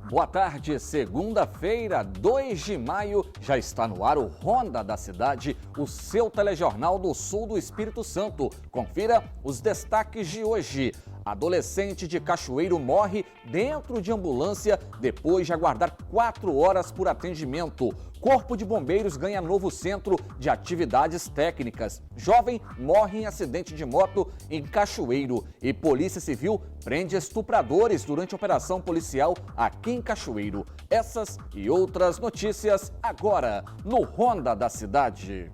Boa tarde, segunda-feira, 2 de maio, já está no ar o Ronda da Cidade, o seu telejornal do sul do Espírito Santo. Confira os destaques de hoje. Adolescente de Cachoeiro morre dentro de ambulância depois de aguardar 4 horas por atendimento. Corpo de Bombeiros ganha novo centro de atividades técnicas. Jovem morre em acidente de moto em Cachoeiro. E Polícia Civil prende estupradores durante operação policial aqui em Cachoeiro. Essas e outras notícias agora no Ronda da Cidade.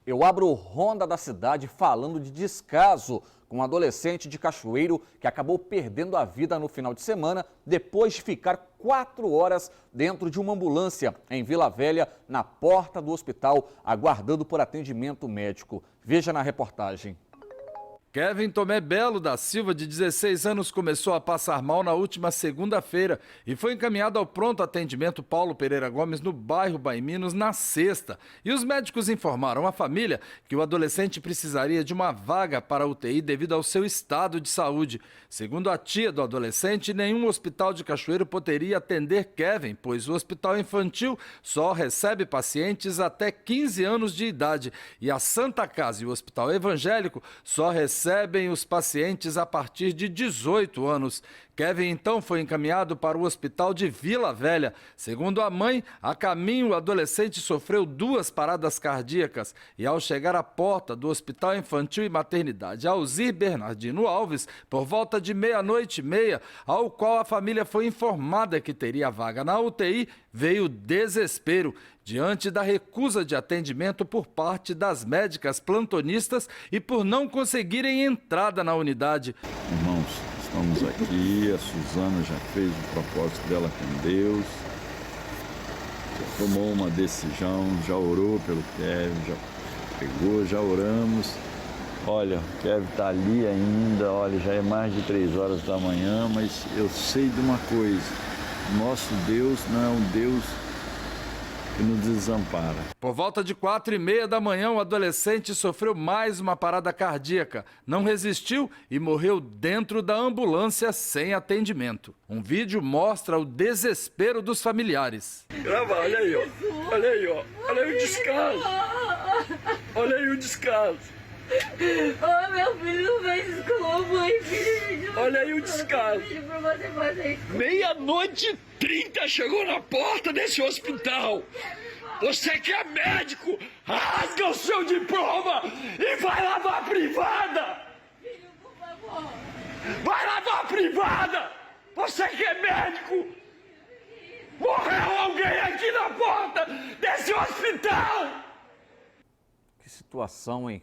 Eu abro o Ronda da Cidade falando de descaso com um adolescente de Cachoeiro que acabou perdendo a vida no final de semana depois de ficar 4 horas dentro de uma ambulância em Vila Velha, na porta do hospital, aguardando por atendimento médico. Veja na reportagem. Kevin Tomé Belo da Silva, de 16 anos, começou a passar mal na última segunda-feira e foi encaminhado ao pronto atendimento Paulo Pereira Gomes, no bairro Baiminos, na sexta. E os médicos informaram à família que o adolescente precisaria de uma vaga para a UTI devido ao seu estado de saúde. Segundo a tia do adolescente, nenhum hospital de Cachoeiro poderia atender Kevin, pois o hospital infantil só recebe pacientes até 15 anos de idade e a Santa Casa e o hospital evangélico só recebem os pacientes a partir de 18 anos. Kevin então foi encaminhado para o hospital de Vila Velha. Segundo a mãe, a caminho o adolescente sofreu 2 paradas cardíacas e ao chegar à porta do Hospital Infantil e Maternidade Alzir Bernardino Alves, por volta de 00:30, ao qual a família foi informada que teria vaga na UTI, veio o desespero diante da recusa de atendimento por parte das médicas plantonistas e por não conseguirem entrada na unidade. Irmãos, estamos aqui, a Suzana já fez o propósito dela com Deus, já tomou uma decisão, já orou pelo Kevin, já pegou, já oramos. Olha, o Kevin está ali ainda, olha, já é mais de 3 horas da manhã, mas eu sei de uma coisa, nosso Deus não é um Deus que nos desampara. Por volta de 4:30 da manhã, o adolescente sofreu mais uma parada cardíaca. Não resistiu e morreu dentro da ambulância sem atendimento. Um vídeo mostra o desespero dos familiares. Grava, olha aí, ó. Olha aí, ó. Olha aí o descaso. Olha aí o descaso. Oh, meu filho não fez isso com a mãe, filho. Olha aí o descaso. Pra você fazer isso. 00:30 chegou na porta desse hospital. Você que é médico, rasga o seu diploma e vai lavar a privada. Filho, por favor. Vai lavar a privada. Você que é médico. Morreu alguém aqui na porta desse hospital. Que situação, hein?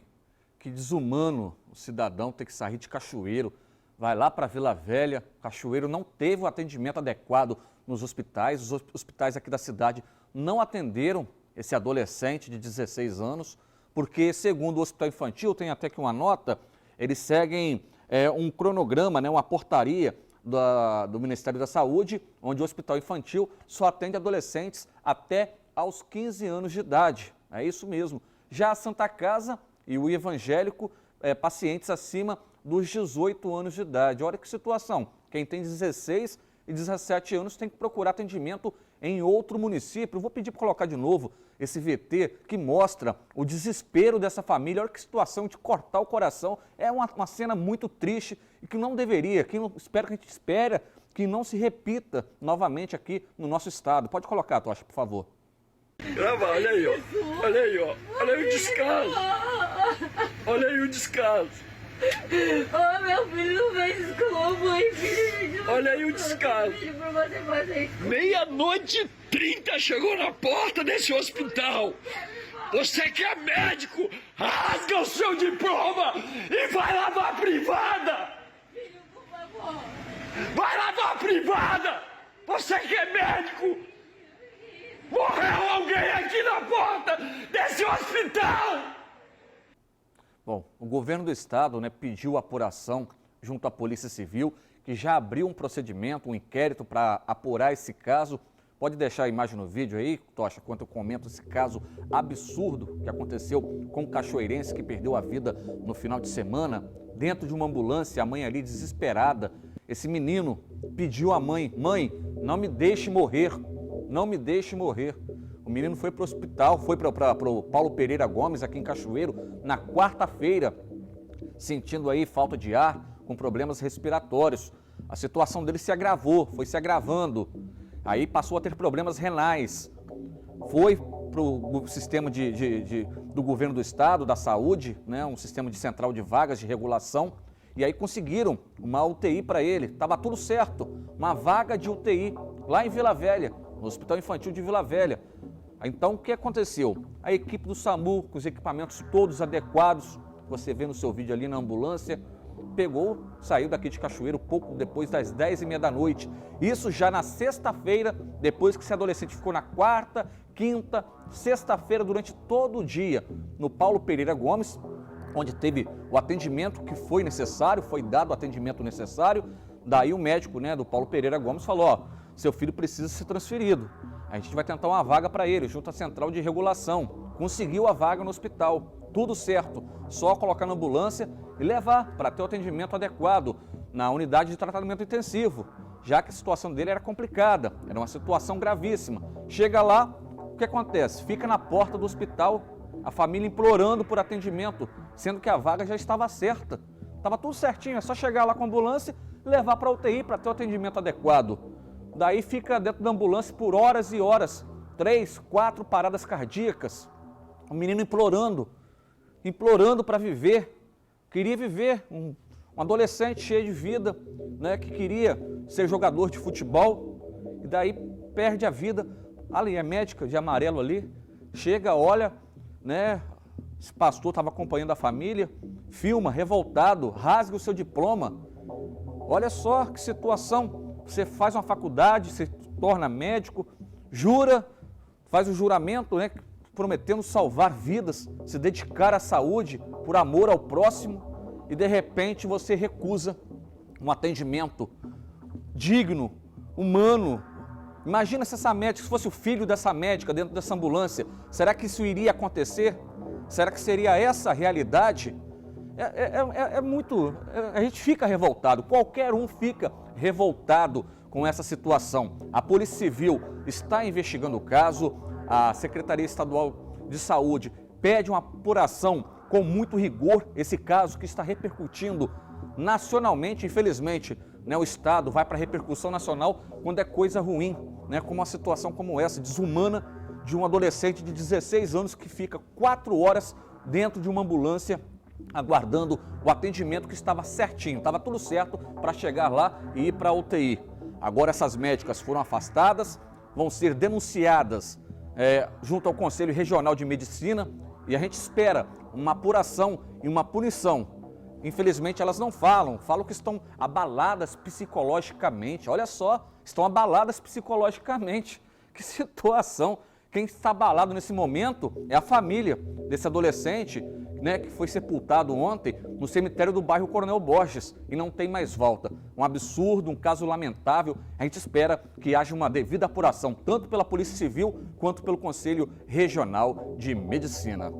Que desumano o cidadão ter que sair de Cachoeiro, vai lá para Vila Velha. Cachoeiro não teve o atendimento adequado nos hospitais, os hospitais aqui da cidade não atenderam esse adolescente de 16 anos, porque segundo o Hospital Infantil, tem até que uma nota, eles seguem um cronograma, uma portaria do Ministério da Saúde, onde o Hospital Infantil só atende adolescentes até aos 15 anos de idade, é isso mesmo. Já a Santa Casa e o evangélico, pacientes acima dos 18 anos de idade. Olha que situação, quem tem 16 e 17 anos tem que procurar atendimento em outro município. Eu vou pedir para colocar de novo esse VT que mostra o desespero dessa família. Olha que situação de cortar o coração, é uma cena muito triste e que não deveria, que a gente espera que não se repita novamente aqui no nosso estado. Pode colocar, Tocha, por favor. Grava, olha aí, ó. Olha aí, ó. Olha aí o descaso. Olha aí o descaso. Oh, meu filho não fez isso com a mãe, filho. Olha aí o descaso. Pra você fazer isso. 00:30 chegou na porta desse hospital. Você que é médico, rasga o seu diploma e vai lavar a privada. Filho, por favor. Vai lavar a privada. Você que é médico. Morreu alguém aqui na porta desse hospital! Bom, o governo do estado pediu apuração junto à Polícia Civil que já abriu um procedimento, um inquérito para apurar esse caso. Pode deixar a imagem no vídeo aí, Tocha, enquanto eu comento esse caso absurdo que aconteceu com um cachoeirense que perdeu a vida no final de semana, dentro de uma ambulância, a mãe ali desesperada. Esse menino pediu à mãe: mãe, não me deixe morrer, não me deixe morrer. O menino foi para o hospital, foi para o Paulo Pereira Gomes, aqui em Cachoeiro, na quarta-feira, sentindo aí falta de ar, com problemas respiratórios. A situação dele se agravou, foi se agravando. Aí passou a ter problemas renais. Foi para o sistema do governo do estado, da saúde, né, um sistema de central de vagas de regulação, e aí conseguiram uma UTI para ele. Estava tudo certo, uma vaga de UTI lá em Vila Velha, no Hospital Infantil de Vila Velha. Então, o que aconteceu? A equipe do SAMU, com os equipamentos todos adequados, você vê no seu vídeo ali na ambulância, saiu daqui de Cachoeiro pouco depois das 10h30 da noite. Isso já na sexta-feira, depois que esse adolescente ficou na quarta, quinta, sexta-feira, durante todo o dia, no Paulo Pereira Gomes, onde teve o atendimento que foi necessário, foi dado o atendimento necessário. Daí o médico, né, do Paulo Pereira Gomes falou: ó, seu filho precisa ser transferido. A gente vai tentar uma vaga para ele, junto à central de regulação. Conseguiu a vaga no hospital, tudo certo. Só colocar na ambulância e levar para ter o atendimento adequado na unidade de tratamento intensivo, já que a situação dele era complicada, era uma situação gravíssima. Chega lá, o que acontece? Fica na porta do hospital, a família implorando por atendimento, sendo que a vaga já estava certa. Estava tudo certinho, é só chegar lá com a ambulância e levar para a UTI para ter o atendimento adequado. Daí fica dentro da ambulância por horas e horas, 3, 4 paradas cardíacas. O menino implorando para viver, queria viver, um adolescente cheio de vida, né, que queria ser jogador de futebol, e daí perde a vida. Ali, a médica de amarelo ali, chega, olha, né, esse pastor estava acompanhando a família, filma, revoltado, rasga o seu diploma. Olha só que situação. Você faz uma faculdade, se torna médico, jura, faz o juramento, né, prometendo salvar vidas, se dedicar à saúde, por amor ao próximo, e de repente você recusa um atendimento digno, humano. Imagina se essa médica, se fosse o filho dessa médica dentro dessa ambulância, será que isso iria acontecer? Será que seria essa a realidade? A gente fica revoltado, qualquer um fica revoltado com essa situação. A Polícia Civil está investigando o caso, a Secretaria Estadual de Saúde pede uma apuração com muito rigor, esse caso que está repercutindo nacionalmente, infelizmente, né, o Estado vai para repercussão nacional quando é coisa ruim, né, como uma situação como essa, desumana, de um adolescente de 16 anos que fica 4 horas dentro de uma ambulância aguardando o atendimento que estava certinho, estava tudo certo para chegar lá e ir para a UTI. Agora essas médicas foram afastadas, vão ser denunciadas junto ao Conselho Regional de Medicina e a gente espera uma apuração e uma punição. Infelizmente elas não falam que estão abaladas psicologicamente. Olha só, estão abaladas psicologicamente. Que situação! Quem está abalado nesse momento é a família desse adolescente, né, que foi sepultado ontem no cemitério do bairro Coronel Borges e não tem mais volta. Um absurdo, um caso lamentável. A gente espera que haja uma devida apuração, tanto pela Polícia Civil quanto pelo Conselho Regional de Medicina.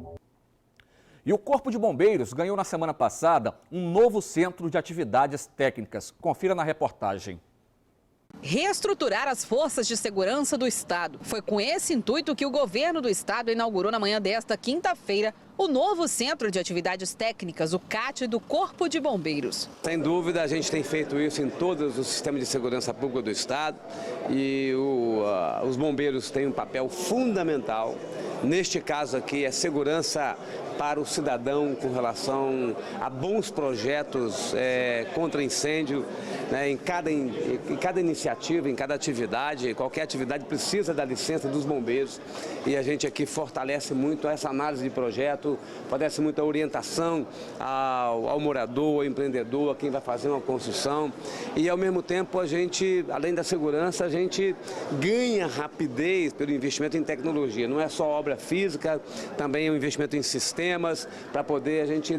E o Corpo de Bombeiros ganhou na semana passada um novo centro de atividades técnicas. Confira na reportagem. Reestruturar as forças de segurança do Estado. Foi com esse intuito que o governo do Estado inaugurou na manhã desta quinta-feira o novo Centro de Atividades Técnicas, o CAT, do Corpo de Bombeiros. Sem dúvida, a gente tem feito isso em todos os sistemas de segurança pública do Estado e os bombeiros têm um papel fundamental. Neste caso aqui, é segurança para o cidadão com relação a bons projetos contra incêndio, né, em cada iniciativa, em cada atividade. Qualquer atividade precisa da licença dos bombeiros e a gente aqui fortalece muito essa análise de projeto, fortalece muito a orientação ao morador, ao empreendedor, a quem vai fazer uma construção e ao mesmo tempo a gente, além da segurança, a gente ganha rapidez pelo investimento em tecnologia. Não é só obra física, também é um investimento em sistema, problemas, para poder a gente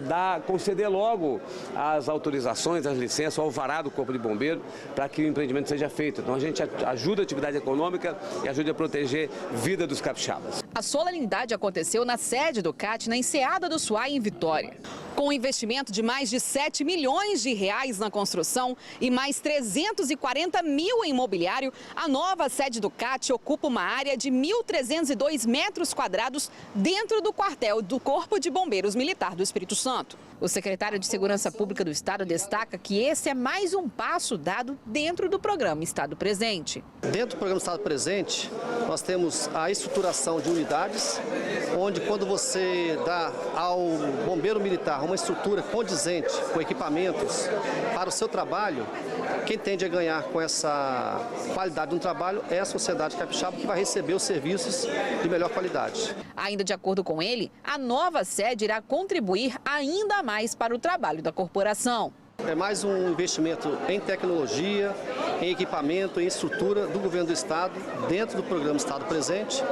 conceder logo as autorizações, as licenças, o alvará do Corpo de Bombeiro, para que o empreendimento seja feito. Então a gente ajuda a atividade econômica e ajuda a proteger a vida dos capixabas. A solenidade aconteceu na sede do CAT, na Enseada do Suai, em Vitória. Com um investimento de mais de 7 milhões de reais na construção e mais 340 mil em imobiliário, a nova sede do CAT ocupa uma área de 1.302 metros quadrados dentro do quartel do Corpo de Bombeiros Militar do Espírito Santo. O secretário de Segurança Pública do Estado destaca que esse é mais um passo dado dentro do programa Estado Presente. Dentro do programa Estado Presente, nós temos a estruturação de unidades, onde quando você dá ao bombeiro militar uma estrutura condizente, com equipamentos para o seu trabalho, quem tende a ganhar com essa qualidade do trabalho é a sociedade capixaba, que vai receber os serviços de melhor qualidade. Ainda de acordo com ele, a nova sede irá contribuir ainda mais para o trabalho da corporação. É mais um investimento em tecnologia, em equipamento, em estrutura do governo do estado, dentro do programa Estado Presente.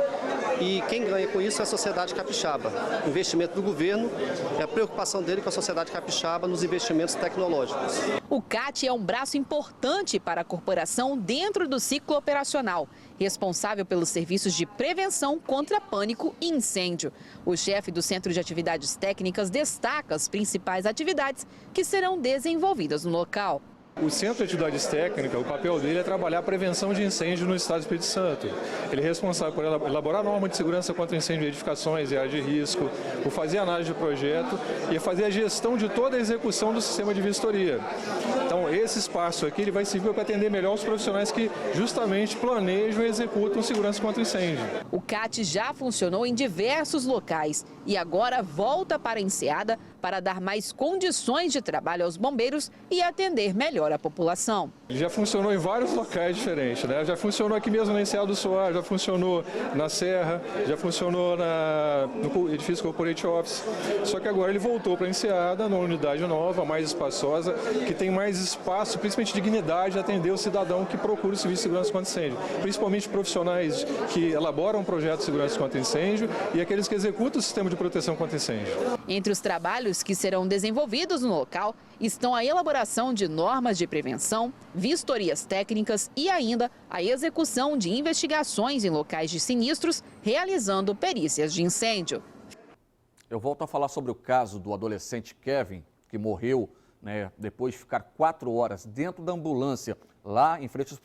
E quem ganha com isso é a sociedade capixaba. O investimento do governo é a preocupação dele com a sociedade capixaba nos investimentos tecnológicos. O CAT é um braço importante para a corporação dentro do ciclo operacional, responsável pelos serviços de prevenção contra pânico e incêndio. O chefe do Centro de Atividades Técnicas destaca as principais atividades que serão desenvolvidas no local. O Centro de Atividades Técnicas, o papel dele é trabalhar a prevenção de incêndio no Estado do Espírito Santo. Ele é responsável por elaborar norma de segurança contra incêndio em edificações e áreas de risco, por fazer análise de projeto e fazer a gestão de toda a execução do sistema de vistoria. Então, esse espaço aqui ele vai servir para atender melhor os profissionais que justamente planejam e executam segurança contra incêndio. O CAT já funcionou em diversos locais e agora volta para a Enseada para dar mais condições de trabalho aos bombeiros e atender melhor a população. Ele já funcionou em vários locais diferentes, né? Já funcionou aqui mesmo na Enseada do Suai, já funcionou na Serra, já funcionou no edifício Corporate Office. Só que agora ele voltou para a Enseada, numa unidade nova, mais espaçosa, que tem mais espaço, principalmente dignidade, de atender o cidadão que procura o serviço de segurança contra incêndio. Principalmente profissionais que elaboram projetos de segurança contra incêndio e aqueles que executam o sistema de proteção contra incêndio. Entre os trabalhos que serão desenvolvidos no local estão a elaboração de normas de prevenção, vistorias técnicas e ainda a execução de investigações em locais de sinistros, realizando perícias de incêndio. Eu volto a falar sobre o caso do adolescente Kevin, que morreu, depois de ficar 4 horas dentro da ambulância, lá em frente ao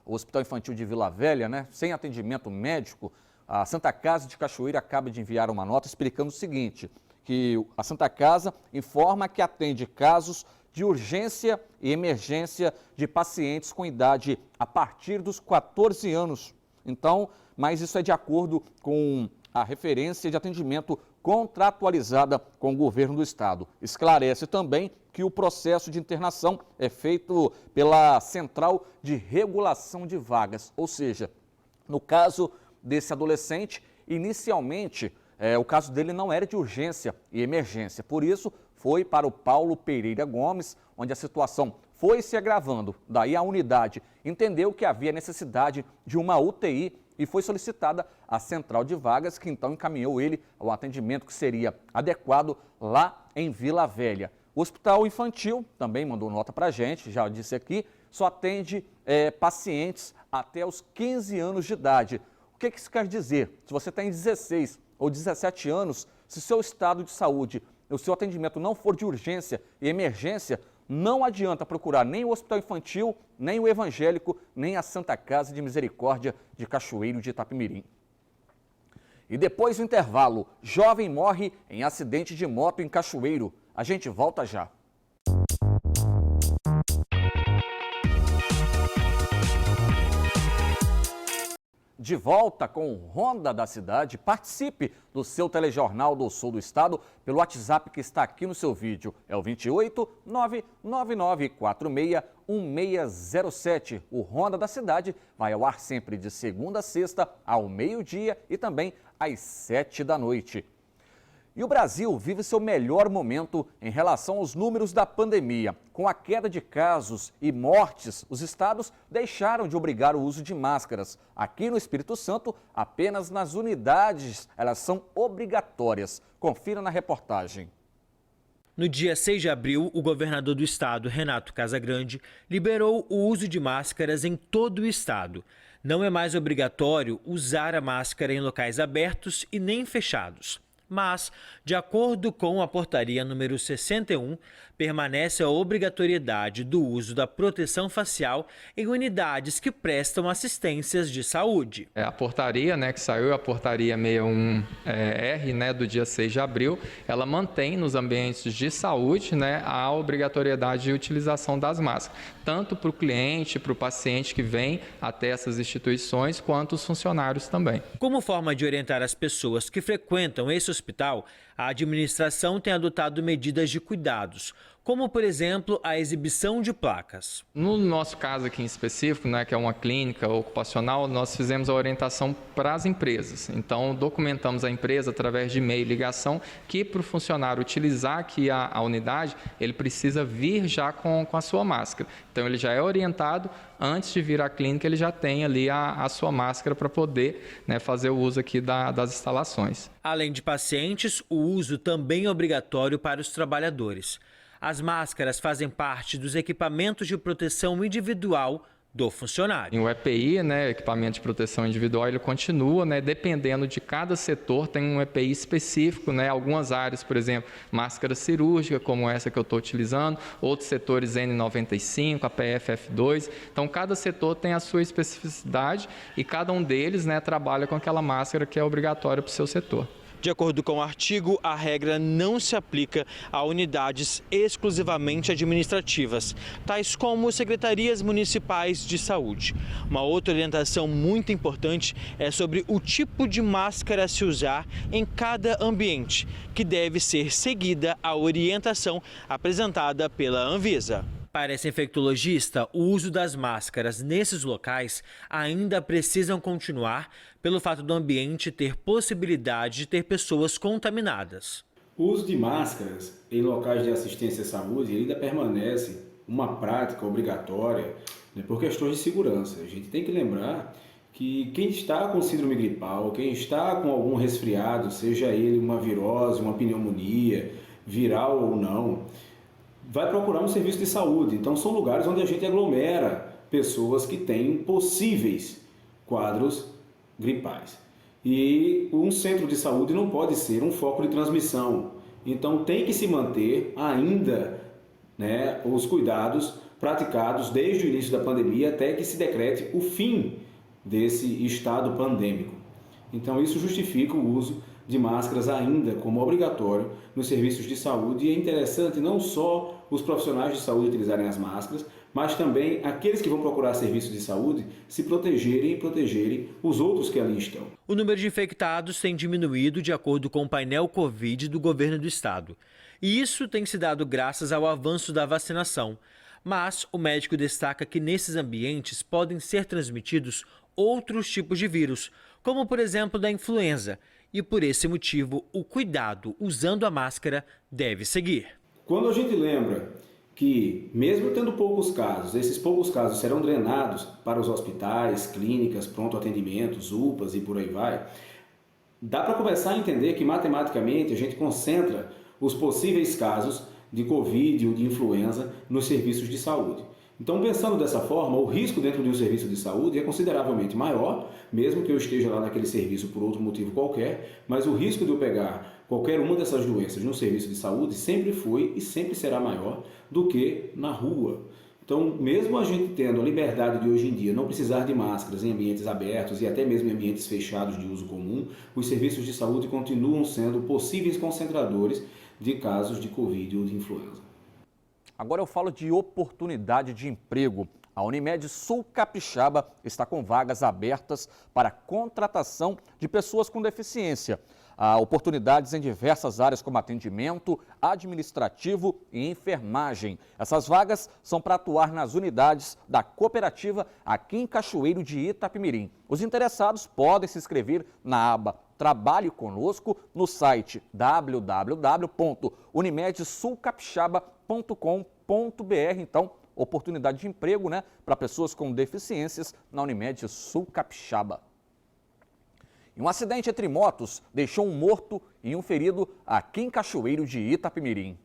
o Hospital Infantil de Vila Velha, sem atendimento médico. A Santa Casa de Cachoeira acaba de enviar uma nota explicando o seguinte, que a Santa Casa informa que atende casos de urgência e emergência de pacientes com idade a partir dos 14 anos. Então, mas isso é de acordo com a referência de atendimento contratualizada com o governo do estado. Esclarece também que o processo de internação é feito pela Central de Regulação de Vagas, ou seja, no caso desse adolescente, inicialmente, o caso dele não era de urgência e emergência, por isso foi para o Paulo Pereira Gomes, onde a situação foi se agravando. Daí a unidade entendeu que havia necessidade de uma UTI e foi solicitada a Central de Vagas, que então encaminhou ele ao atendimento que seria adequado lá em Vila Velha. O Hospital Infantil também mandou nota para a gente, já disse aqui, só atende pacientes até os 15 anos de idade. O que isso quer dizer? Se você tem 16 ou 17 anos, se seu estado de saúde, o seu atendimento não for de urgência e emergência, não adianta procurar nem o Hospital Infantil, nem o Evangélico, nem a Santa Casa de Misericórdia de Cachoeiro de Itapemirim. E depois do intervalo, jovem morre em acidente de moto em Cachoeiro. A gente volta já. De volta com o Ronda da Cidade, participe do seu telejornal do Sul do Estado pelo WhatsApp que está aqui no seu vídeo. É o 28 99946 1607. O Ronda da Cidade vai ao ar sempre de segunda a sexta, ao meio-dia e também às 7 da noite. E o Brasil vive seu melhor momento em relação aos números da pandemia. Com a queda de casos e mortes, os estados deixaram de obrigar o uso de máscaras. Aqui no Espírito Santo, apenas nas unidades elas são obrigatórias. Confira na reportagem. No dia 6 de abril, o governador do estado, Renato Casagrande, liberou o uso de máscaras em todo o estado. Não é mais obrigatório usar a máscara em locais abertos e nem fechados. Mas, de acordo com a portaria número 61, permanece a obrigatoriedade do uso da proteção facial em unidades que prestam assistências de saúde. A portaria, que saiu, a portaria 61R, do dia 6 de abril, ela mantém nos ambientes de saúde, a obrigatoriedade de utilização das máscaras, tanto para o cliente, para o paciente que vem até essas instituições, quanto os funcionários também. Como forma de orientar as pessoas que frequentam esse hospital, a administração tem adotado medidas de cuidados, como, por exemplo, a exibição de placas. No nosso caso aqui em específico, que é uma clínica ocupacional, nós fizemos a orientação para as empresas. Então, documentamos a empresa através de e-mail e ligação que, para o funcionário utilizar aqui a unidade, ele precisa vir já com a sua máscara. Então, ele já é orientado, antes de vir à clínica, ele já tem ali a sua máscara para poder fazer o uso aqui das instalações. Além de pacientes, o uso também é obrigatório para os trabalhadores. As máscaras fazem parte dos equipamentos de proteção individual do funcionário. O EPI, equipamento de proteção individual, ele continua, dependendo de cada setor, tem um EPI específico, algumas áreas, por exemplo, máscara cirúrgica, como essa que eu estou utilizando, outros setores N95, a PFF2, então cada setor tem a sua especificidade e cada um deles, trabalha com aquela máscara que é obrigatória para o seu setor. De acordo com o artigo, a regra não se aplica a unidades exclusivamente administrativas, tais como secretarias municipais de saúde. Uma outra orientação muito importante é sobre o tipo de máscara a se usar em cada ambiente, que deve ser seguida a orientação apresentada pela Anvisa. Para esse infectologista, o uso das máscaras nesses locais ainda precisam continuar pelo fato do ambiente ter possibilidade de ter pessoas contaminadas. O uso de máscaras em locais de assistência à saúde ainda permanece uma prática obrigatória por questões de segurança. A gente tem que lembrar que quem está com síndrome gripal, quem está com algum resfriado, seja ele uma virose, uma pneumonia, viral ou não, vai procurar um serviço de saúde. Então são lugares onde a gente aglomera pessoas que têm possíveis quadros gripais. E um centro de saúde não pode ser um foco de transmissão. Então tem que se manter ainda os cuidados praticados desde o início da pandemia até que se decrete o fim desse estado pandêmico. Então isso justifica o uso de máscaras ainda como obrigatório nos serviços de saúde, e é interessante não só os profissionais de saúde utilizarem as máscaras, mas também aqueles que vão procurar serviços de saúde se protegerem e protegerem os outros que ali estão. O número de infectados tem diminuído de acordo com o painel Covid do governo do estado. E isso tem se dado graças ao avanço da vacinação. Mas o médico destaca que nesses ambientes podem ser transmitidos outros tipos de vírus, como por exemplo da influenza. E por esse motivo, o cuidado usando a máscara deve seguir. Quando a gente lembra que, mesmo tendo poucos casos, esses poucos casos serão drenados para os hospitais, clínicas, pronto atendimentos, UPAs e por aí vai, dá para começar a entender que matematicamente a gente concentra os possíveis casos de Covid ou de influenza nos serviços de saúde. Então, pensando dessa forma, o risco dentro de um serviço de saúde é consideravelmente maior, mesmo que eu esteja lá naquele serviço por outro motivo qualquer, mas o risco de eu pegar qualquer uma dessas doenças no serviço de saúde sempre foi e sempre será maior do que na rua. Então, mesmo a gente tendo a liberdade de hoje em dia não precisar de máscaras em ambientes abertos e até mesmo em ambientes fechados de uso comum, os serviços de saúde continuam sendo possíveis concentradores de casos de Covid ou de influenza. Agora eu falo de oportunidade de emprego. A Unimed Sul Capixaba está com vagas abertas para contratação de pessoas com deficiência. Há oportunidades em diversas áreas como atendimento, administrativo e enfermagem. Essas vagas são para atuar nas unidades da cooperativa aqui em Cachoeiro de Itapemirim. Os interessados podem se inscrever na aba Trabalhe conosco no site www.unimedsulcapixaba.com.br. Então, oportunidade de emprego, né, para pessoas com deficiências na Unimed Sul Capixaba. E um acidente entre motos deixou um morto e um ferido aqui em Cachoeiro de Itapemirim.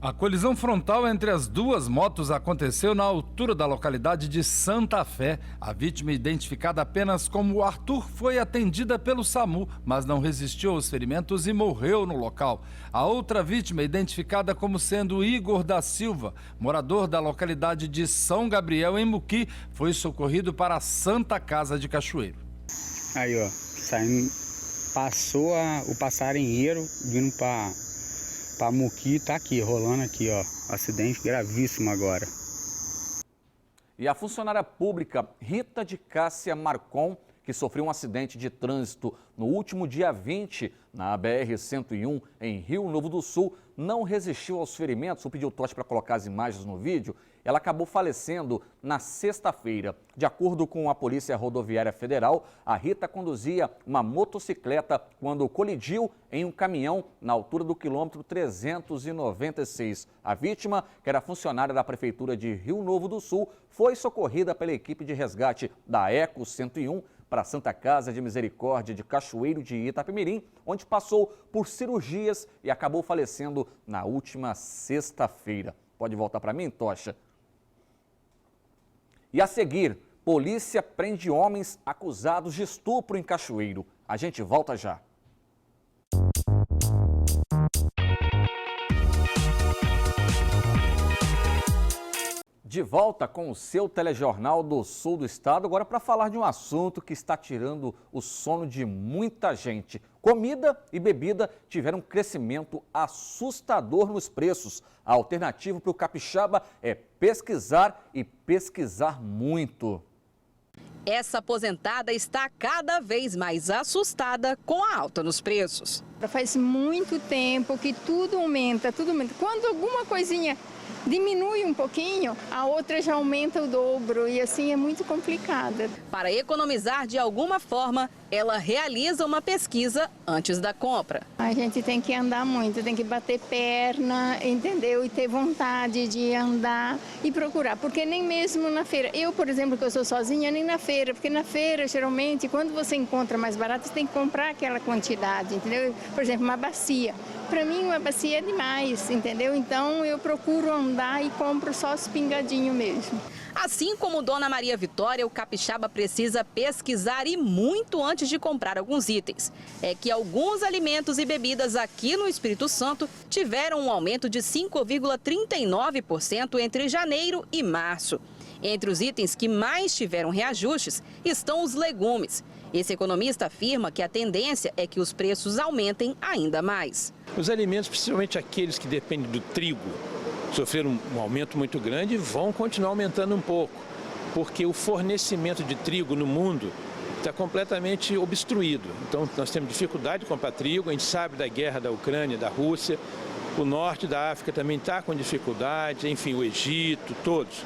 A colisão frontal entre as duas motos aconteceu na altura da localidade de Santa Fé. A vítima, identificada apenas como Arthur, foi atendida pelo SAMU, mas não resistiu aos ferimentos e morreu no local. A outra vítima, identificada como sendo Igor da Silva, morador da localidade de São Gabriel, em Muqui, foi socorrido para a Santa Casa de Cachoeiro. Aí, ó, saindo, passou o passarinheiro vindo para Muqui, tá aqui, rolando aqui, ó, acidente gravíssimo agora. E a funcionária pública Rita de Cássia Marcon, que sofreu um acidente de trânsito no último dia 20 na BR-101 em Rio Novo do Sul, não resistiu aos ferimentos. Vou pedir o Totti para colocar as imagens no vídeo. Ela acabou falecendo na sexta-feira. De acordo com a Polícia Rodoviária Federal, a Rita conduzia uma motocicleta quando colidiu em um caminhão na altura do quilômetro 396. A vítima, que era funcionária da Prefeitura de Rio Novo do Sul, foi socorrida pela equipe de resgate da ECO 101 para a Santa Casa de Misericórdia de Cachoeiro de Itapemirim, onde passou por cirurgias e acabou falecendo na última sexta-feira. Pode voltar para mim, Tocha? E a seguir, polícia prende homens acusados de estupro em Cachoeiro. A gente volta já. De volta com o seu telejornal do Sul do Estado, agora para falar de um assunto que está tirando o sono de muita gente. Comida e bebida tiveram um crescimento assustador nos preços. A alternativa para o capixaba é pesquisar e pesquisar muito. Essa aposentada está cada vez mais assustada com a alta nos preços. Faz muito tempo que tudo aumenta, tudo aumenta. Quando alguma coisinha diminui um pouquinho, a outra já aumenta o dobro e assim é muito complicada. Para economizar de alguma forma, ela realiza uma pesquisa antes da compra. A gente tem que andar muito, tem que bater perna, entendeu? E ter vontade de andar e procurar, porque nem mesmo na feira. Eu, por exemplo, que eu sou sozinha, nem na feira, porque na feira, geralmente, quando você encontra mais barato, você tem que comprar aquela quantidade, entendeu? Por exemplo, uma bacia. Para mim, uma bacia é demais, entendeu? Então, eu procuro andar e compro só os pingadinhos mesmo. Assim como Dona Maria Vitória, o capixaba precisa pesquisar e muito antes de comprar alguns itens. É que alguns alimentos e bebidas aqui no Espírito Santo tiveram um aumento de 5,39% entre janeiro e março. Entre os itens que mais tiveram reajustes estão os legumes. Esse economista afirma que a tendência é que os preços aumentem ainda mais. Os alimentos, principalmente aqueles que dependem do trigo, sofreram um aumento muito grande e vão continuar aumentando um pouco, porque o fornecimento de trigo no mundo está completamente obstruído. Então, nós temos dificuldade de comprar trigo, a gente sabe da guerra da Ucrânia, da Rússia, o norte da África também está com dificuldade, enfim, o Egito, todos.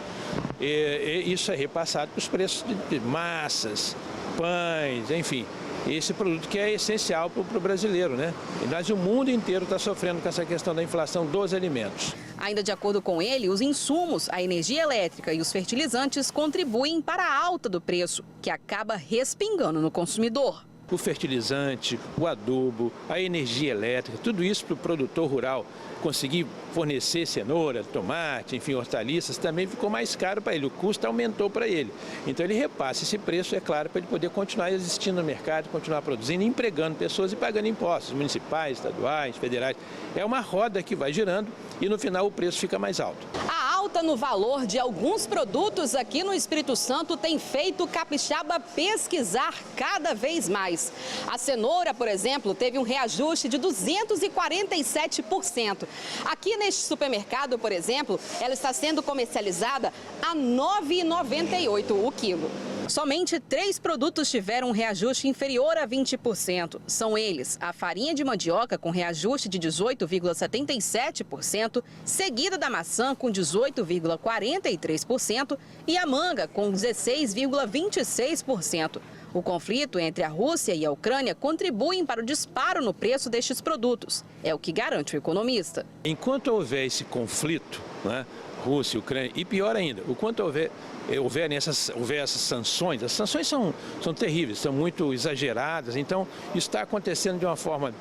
E isso é repassado para os preços de massas, pães, enfim, esse produto que é essencial para o brasileiro, né? Mas o mundo inteiro está sofrendo com essa questão da inflação dos alimentos. Ainda de acordo com ele, os insumos, a energia elétrica e os fertilizantes contribuem para a alta do preço, que acaba respingando no consumidor. O fertilizante, o adubo, a energia elétrica, tudo isso para o produtor rural conseguir fornecer cenoura, tomate, enfim, hortaliças, também ficou mais caro para ele, o custo aumentou para ele. Então ele repassa esse preço, é claro, para ele poder continuar existindo no mercado, continuar produzindo, empregando pessoas e pagando impostos municipais, estaduais, federais. É uma roda que vai girando e no final o preço fica mais alto. A alta no valor de alguns produtos aqui no Espírito Santo tem feito o capixaba pesquisar cada vez mais. A cenoura, por exemplo, teve um reajuste de 247%. Aqui neste supermercado, por exemplo, ela está sendo comercializada a R$ 9,98 o quilo. Somente 3 produtos tiveram um reajuste inferior a 20%. São eles a farinha de mandioca com reajuste de 18,77%, seguida da maçã com 18,43% e a manga com 16,26%. O conflito entre a Rússia e a Ucrânia contribuem para o disparo no preço destes produtos. É o que garante o economista. Enquanto houver esse conflito, né, Rússia, Ucrânia, e pior ainda, enquanto houver essas sanções, as sanções são terríveis, são muito exageradas, então isso está acontecendo de uma forma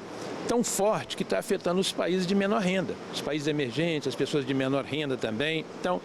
tão forte que está afetando os países de menor renda, os países emergentes, as pessoas de menor renda também. Então,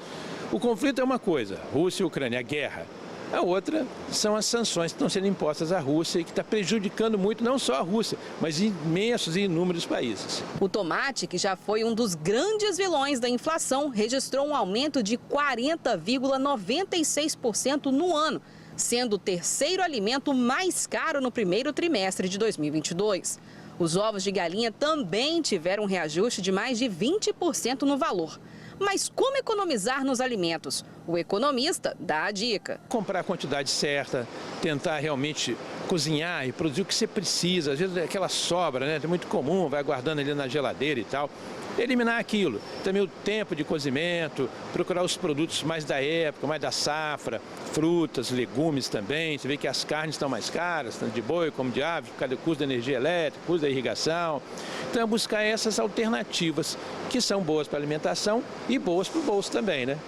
o conflito é uma coisa, Rússia e Ucrânia, a guerra. A outra são as sanções que estão sendo impostas à Rússia e que está prejudicando muito não só a Rússia, mas imensos e inúmeros países. O tomate, que já foi um dos grandes vilões da inflação, registrou um aumento de 40,96% no ano, sendo o terceiro alimento mais caro no primeiro trimestre de 2022. Os ovos de galinha também tiveram um reajuste de mais de 20% no valor. Mas como economizar nos alimentos? O economista dá a dica. Comprar a quantidade certa, tentar realmente cozinhar e produzir o que você precisa. Às vezes aquela sobra, né? É muito comum, vai guardando ali na geladeira e tal. Eliminar aquilo. Também o tempo de cozimento, procurar os produtos mais da época, mais da safra, frutas, legumes também. Você vê que as carnes estão mais caras, tanto de boi como de ave, por causa do custo da energia elétrica, custo da irrigação. Então é buscar essas alternativas que são boas para a alimentação e boas para o bolso também, né?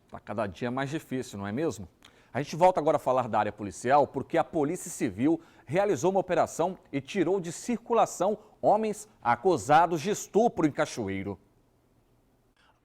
Está cada dia mais difícil, não é mesmo? A gente volta agora a falar da área policial porque a Polícia Civil realizou uma operação e tirou de circulação homens acusados de estupro em Cachoeiro.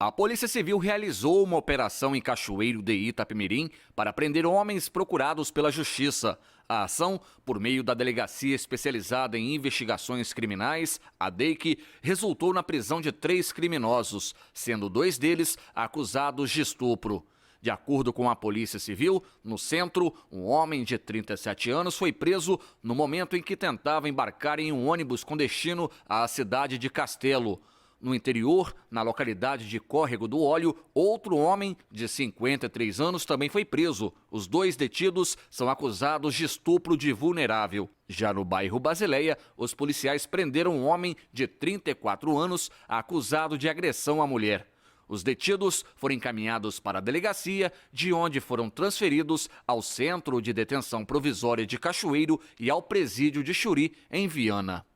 A Polícia Civil realizou uma operação em Cachoeiro de Itapemirim para prender homens procurados pela Justiça. A ação, por meio da Delegacia Especializada em Investigações Criminais, a DEIC, resultou na prisão de 3 criminosos, sendo 2 deles acusados de estupro. De acordo com a Polícia Civil, no centro, um homem de 37 anos foi preso no momento em que tentava embarcar em um ônibus com destino à cidade de Castelo. No interior, na localidade de Córrego do Óleo, outro homem de 53 anos também foi preso. Os 2 detidos são acusados de estupro de vulnerável. Já no bairro Basileia, os policiais prenderam um homem de 34 anos acusado de agressão à mulher. Os detidos foram encaminhados para a delegacia, de onde foram transferidos ao Centro de Detenção Provisória de Cachoeiro e ao Presídio de Xuri, em Viana.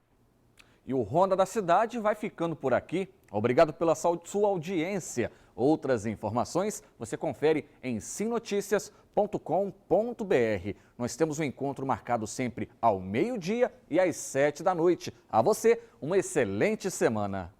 E o Ronda da Cidade vai ficando por aqui. Obrigado pela sua audiência. Outras informações você confere em simnoticias.com.br. Nós temos um encontro marcado sempre ao meio-dia e às 7 da noite. A você, uma excelente semana.